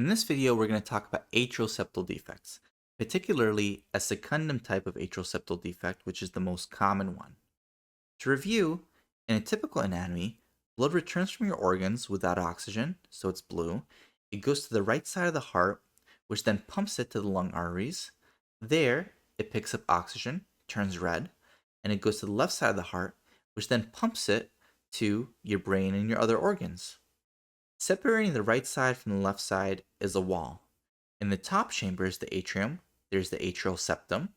In this video, we're going to talk about atrial septal defects, particularly a secundum type of atrial septal defect, which is the most common one. To review, in a typical anatomy, blood returns from your organs without oxygen, so it's blue. It goes to the right side of the heart, which then pumps it to the lung arteries. There, it picks up oxygen, turns red, and it goes to the left side of the heart, which then pumps it to your brain and your other organs. Separating the right side from the left side is a wall. In the top chamber is the atrium, there's the atrial septum,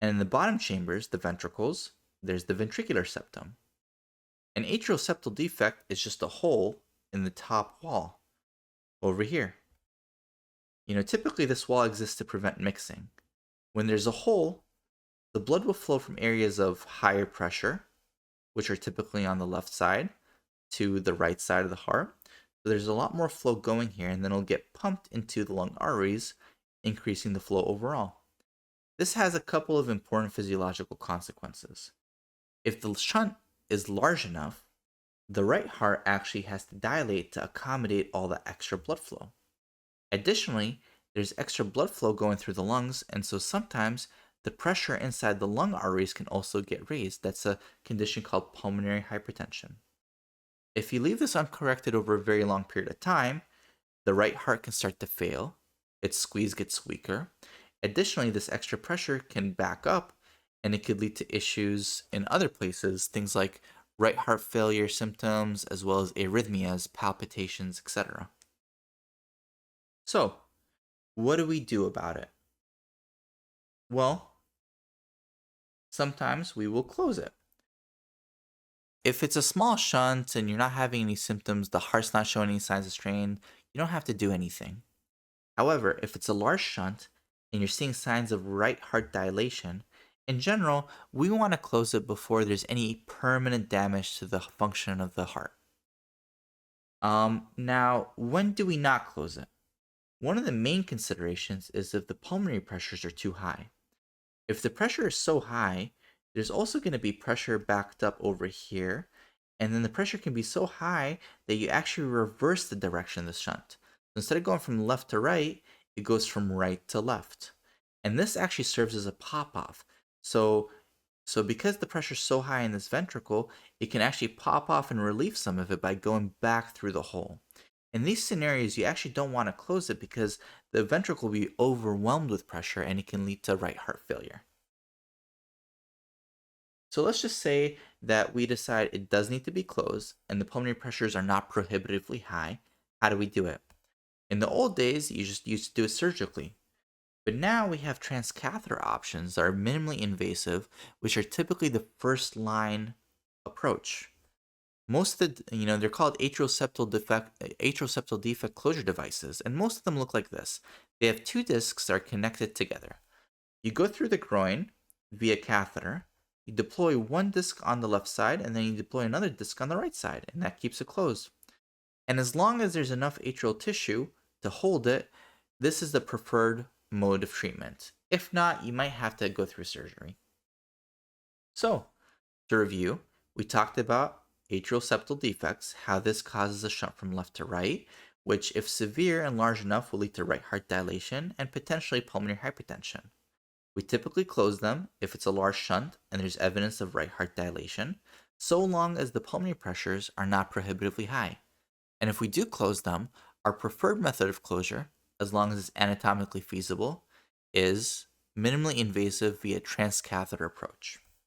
and in the bottom chambers, the ventricles, there's the ventricular septum. An atrial septal defect is just a hole in the top wall, over here. Typically this wall exists to prevent mixing. When there's a hole, the blood will flow from areas of higher pressure, which are typically on the left side, to the right side of the heart. So there's a lot more flow going here, and then it'll get pumped into the lung arteries, increasing the flow overall. This has a couple of important physiological consequences. If the shunt is large enough, the right heart actually has to dilate to accommodate all the extra blood flow. Additionally, there's extra blood flow going through the lungs, and so sometimes the pressure inside the lung arteries can also get raised. That's a condition called pulmonary hypertension. If you leave this uncorrected over a very long period of time, the right heart can start to fail, its squeeze gets weaker. Additionally, this extra pressure can back up and it could lead to issues in other places, things like right heart failure symptoms, as well as arrhythmias, palpitations, etc. So, what do we do about it? Well, sometimes we will close it. If it's a small shunt and you're not having any symptoms, the heart's not showing any signs of strain, you don't have to do anything. However, if it's a large shunt and you're seeing signs of right heart dilation, in general, we want to close it before there's any permanent damage to the function of the heart. Now, when do we not close it? One of the main considerations is if the pulmonary pressures are too high. If the pressure is so high, there's also going to be pressure backed up over here, and then the pressure can be so high that you actually reverse the direction of the shunt. So instead of going from left to right, it goes from right to left. And this actually serves as a pop-off. So because the pressure is so high in this ventricle, it can actually pop off and relieve some of it by going back through the hole. In these scenarios, you actually don't want to close it because the ventricle will be overwhelmed with pressure and it can lead to right heart failure. So let's just say that we decide it does need to be closed and the pulmonary pressures are not prohibitively high. How do we do it? In the old days, you just used to do it surgically. But now we have transcatheter options that are minimally invasive, which are typically the first line approach. Most of the, they're called atrial septal defect closure devices, and most of them look like this. They have two discs that are connected together. You go through the groin via catheter, you deploy one disc on the left side, and then you deploy another disc on the right side, and that keeps it closed. And as long as there's enough atrial tissue to hold it, this is the preferred mode of treatment. If not, you might have to go through surgery. So, to review, we talked about atrial septal defects, how this causes a shunt from left to right, which, if severe and large enough, will lead to right heart dilation and potentially pulmonary hypertension. We typically close them if it's a large shunt and there's evidence of right heart dilation, so long as the pulmonary pressures are not prohibitively high. And if we do close them, our preferred method of closure, as long as it's anatomically feasible, is minimally invasive via transcatheter approach.